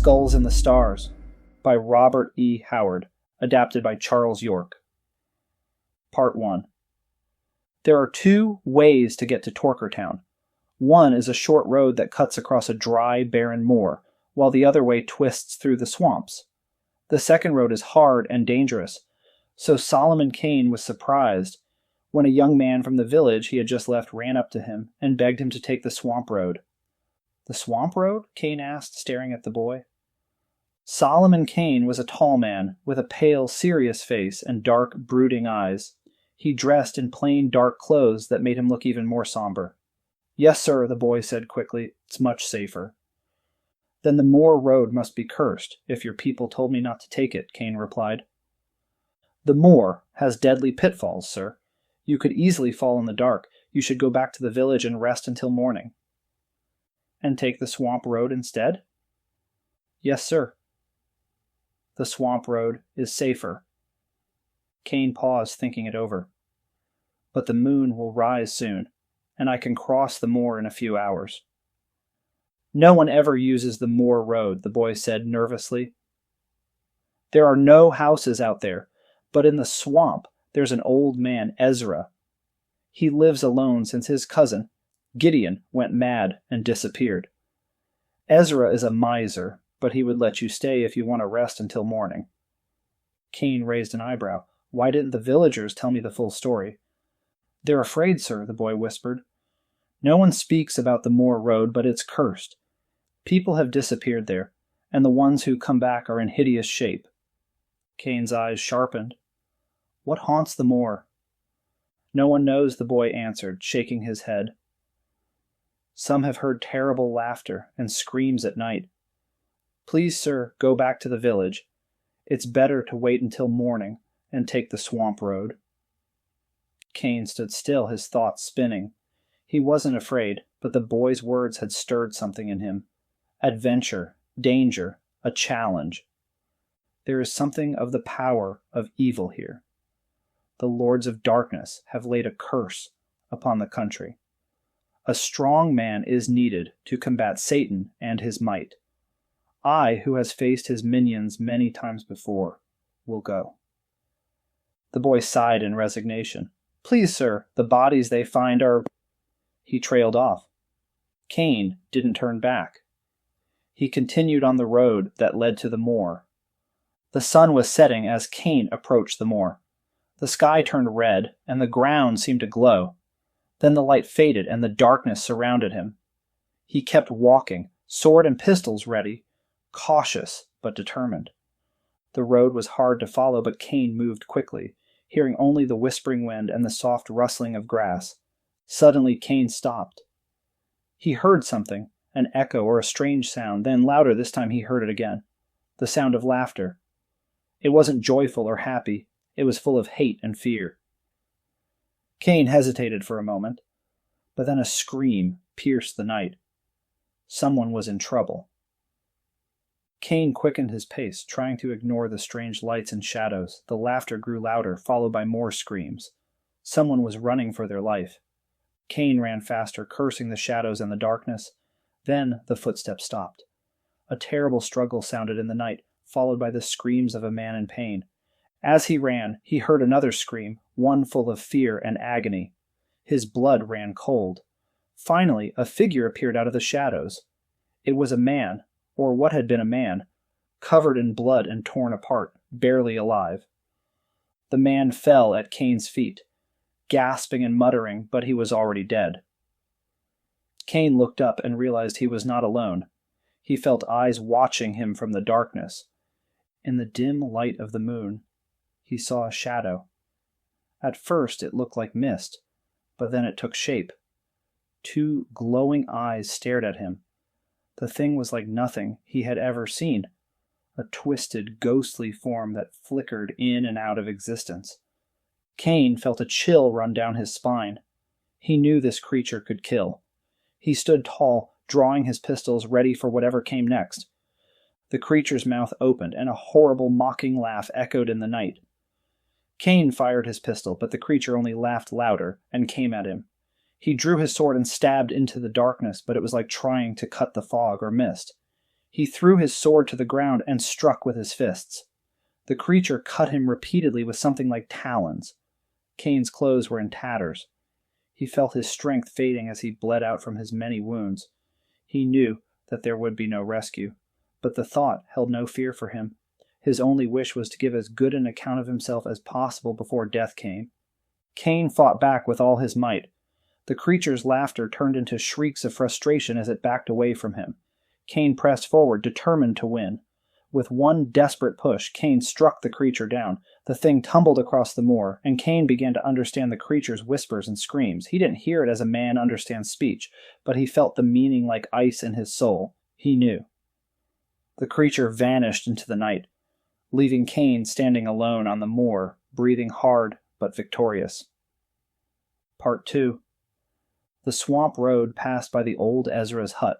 Skulls in the Stars by Robert E. Howard, adapted by Charles York. Part 1. There are two ways to get to Torkertown. One is a short road that cuts across a dry, barren moor, while the other way twists through the swamps. The second road is hard and dangerous, so Solomon Kane was surprised when a young man from the village he had just left ran up to him and begged him to take the swamp road. "The swamp road?" Kane asked, staring at the boy. Solomon Kane was a tall man, with a pale, serious face and dark, brooding eyes. He dressed in plain, dark clothes that made him look even more somber. "Yes, sir," the boy said quickly. "It's much safer." "Then the moor road must be cursed, if your people told me not to take it," Kane replied. "The moor has deadly pitfalls, sir. You could easily fall in the dark. You should go back to the village and rest until morning." "And take the swamp road instead?" "Yes, sir." "The swamp road is safer." Kane paused, thinking it over. "But the moon will rise soon, and I can cross the moor in a few hours." "No one ever uses the moor road," the boy said nervously. "There are no houses out there, but in the swamp there's an old man, Ezra. He lives alone since his cousin, Gideon, went mad and disappeared. Ezra is a miser, but he would let you stay if you want to rest until morning." Kane raised an eyebrow. "Why didn't the villagers tell me the full story?" "They're afraid, sir," the boy whispered. "No one speaks about the moor road, but it's cursed. People have disappeared there, and the ones who come back are in hideous shape." Kane's eyes sharpened. "What haunts the moor?" "No one knows," the boy answered, shaking his head. "Some have heard terrible laughter and screams at night. Please, sir, go back to the village. It's better to wait until morning and take the swamp road." Kane stood still, his thoughts spinning. He wasn't afraid, but the boy's words had stirred something in him. Adventure, danger, a challenge. There is something of the power of evil here. The lords of darkness have laid a curse upon the country. A strong man is needed to combat Satan and his might. I, who has faced his minions many times before, will go." The boy sighed in resignation. "Please, sir, the bodies they find are—" He trailed off. Kane didn't turn back. He continued on the road that led to the moor. The sun was setting as Kane approached the moor. The sky turned red, and the ground seemed to glow. Then the light faded, and the darkness surrounded him. He kept walking, sword and pistols ready, cautious but determined. The road was hard to follow, but Kane moved quickly, hearing only the whispering wind and the soft rustling of grass. Suddenly Kane stopped. He heard something, an echo or a strange sound, then louder this time he heard it again. The sound of laughter. It wasn't joyful or happy. It was full of hate and fear. Kane hesitated for a moment, but then a scream pierced the night. Someone was in trouble. Kane quickened his pace, trying to ignore the strange lights and shadows. The laughter grew louder, followed by more screams. Someone was running for their life. Kane ran faster, cursing the shadows and the darkness. Then the footsteps stopped. A terrible struggle sounded in the night, followed by the screams of a man in pain. As he ran, he heard another scream, one full of fear and agony. His blood ran cold. Finally, a figure appeared out of the shadows. It was a man, or what had been a man, covered in blood and torn apart, barely alive. The man fell at Kane's feet, gasping and muttering, but he was already dead. Kane looked up and realized he was not alone. He felt eyes watching him from the darkness. In the dim light of the moon, he saw a shadow. At first it looked like mist, but then it took shape. Two glowing eyes stared at him. The thing was like nothing he had ever seen, a twisted, ghostly form that flickered in and out of existence. Kane felt a chill run down his spine. He knew this creature could kill. He stood tall, drawing his pistols ready for whatever came next. The creature's mouth opened, and a horrible, mocking laugh echoed in the night. Kane fired his pistol, but the creature only laughed louder and came at him. He drew his sword and stabbed into the darkness, but it was like trying to cut the fog or mist. He threw his sword to the ground and struck with his fists. The creature cut him repeatedly with something like talons. Kane's clothes were in tatters. He felt his strength fading as he bled out from his many wounds. He knew that there would be no rescue, but the thought held no fear for him. His only wish was to give as good an account of himself as possible before death came. Kane fought back with all his might. The creature's laughter turned into shrieks of frustration as it backed away from him. Kane pressed forward, determined to win. With one desperate push, Kane struck the creature down. The thing tumbled across the moor, and Kane began to understand the creature's whispers and screams. He didn't hear it as a man understands speech, but he felt the meaning like ice in his soul. He knew. The creature vanished into the night, leaving Kane standing alone on the moor, breathing hard but victorious. Part 2. The swamp road passed by the old Ezra's hut,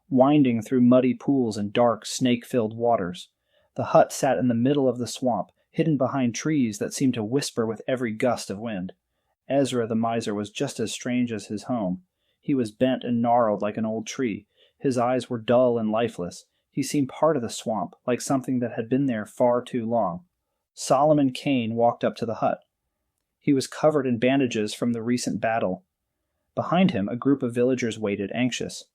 winding through muddy pools and dark, snake-filled waters. The hut sat in the middle of the swamp, hidden behind trees that seemed to whisper with every gust of wind. Ezra the miser was just as strange as his home. He was bent and gnarled like an old tree. His eyes were dull and lifeless. He seemed part of the swamp, like something that had been there far too long. Solomon Kane walked up to the hut. He was covered in bandages from the recent battle. Behind him, a group of villagers waited, anxious.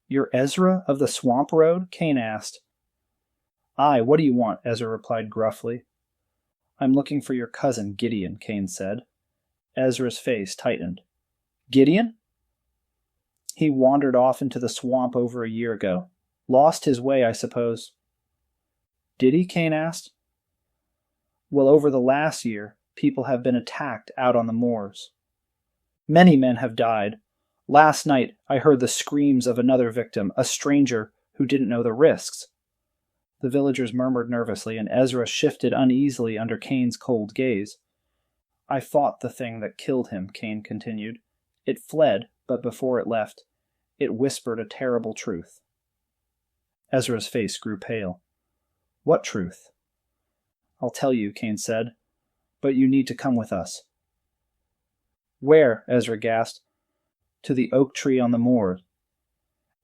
"You're Ezra of the Swamp Road?" Kane asked. "Aye, what do you want?" Ezra replied gruffly. "I'm looking for your cousin, Gideon," Kane said. Ezra's face tightened. "Gideon?" "He wandered off into the swamp over a year ago. Lost his way, I suppose." "Did he?" Kane asked. "Well, over the last year, people have been attacked out on the moors. Many men have died. Last night, I heard the screams of another victim, a stranger who didn't know the risks." The villagers murmured nervously, and Ezra shifted uneasily under Kane's cold gaze. "I fought the thing that killed him," Kane continued. "It fled, but before it left, it whispered a terrible truth." Ezra's face grew pale. "What truth?" "I'll tell you," Kane said, "but you need to come with us." "Where?" Ezra gasped. "To the oak tree on the moor."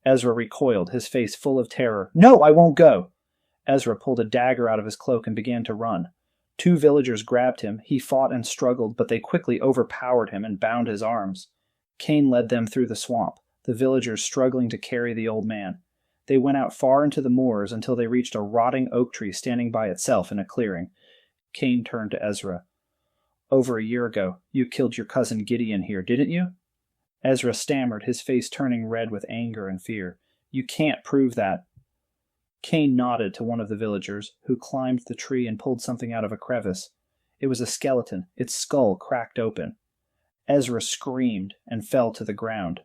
Ezra recoiled, his face full of terror. "No, I won't go!" Ezra pulled a dagger out of his cloak and began to run. Two villagers grabbed him. He fought and struggled, but they quickly overpowered him and bound his arms. Kane led them through the swamp, the villagers struggling to carry the old man. They went out far into the moors until they reached a rotting oak tree standing by itself in a clearing. Kane turned to Ezra. "Over a year ago, you killed your cousin Gideon here, didn't you?" Ezra stammered, his face turning red with anger and fear. "You can't prove that." Kane nodded to one of the villagers, who climbed the tree and pulled something out of a crevice. It was a skeleton, its skull cracked open. Ezra screamed and fell to the ground.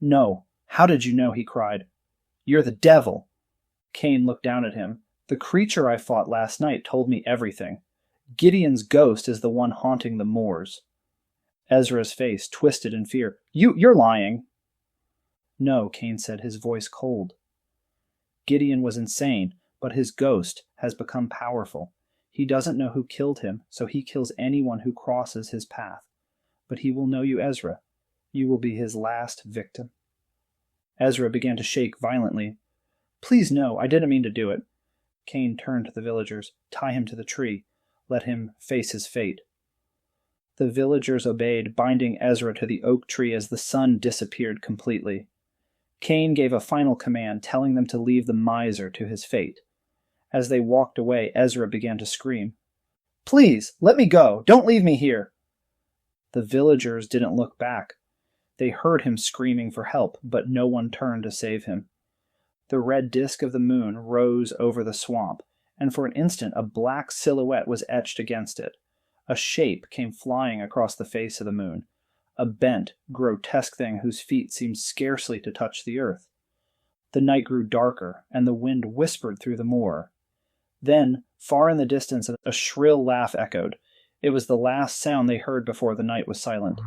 "No, how did you know?" he cried. "You're the devil!" Kane looked down at him. "The creature I fought last night told me everything. Gideon's ghost is the one haunting the moors." Ezra's face twisted in fear. You're lying." "No," Kane said, his voice cold. "Gideon was insane, but his ghost has become powerful. He doesn't know who killed him, so he kills anyone who crosses his path. But he will know you, Ezra. You will be his last victim." Ezra began to shake violently. "Please no, I didn't mean to do it." Kane turned to the villagers. "Tie him to the tree. Let him face his fate." The villagers obeyed, binding Ezra to the oak tree as the sun disappeared completely. Kane gave a final command, telling them to leave the miser to his fate. As they walked away, Ezra began to scream. "Please, let me go! Don't leave me here!" The villagers didn't look back. They heard him screaming for help, but no one turned to save him. The red disk of the moon rose over the swamp, and for an instant a black silhouette was etched against it. A shape came flying across the face of the moon, a bent, grotesque thing whose feet seemed scarcely to touch the earth. The night grew darker, and the wind whispered through the moor. Then, far in the distance, a shrill laugh echoed. It was the last sound they heard before the night was silent.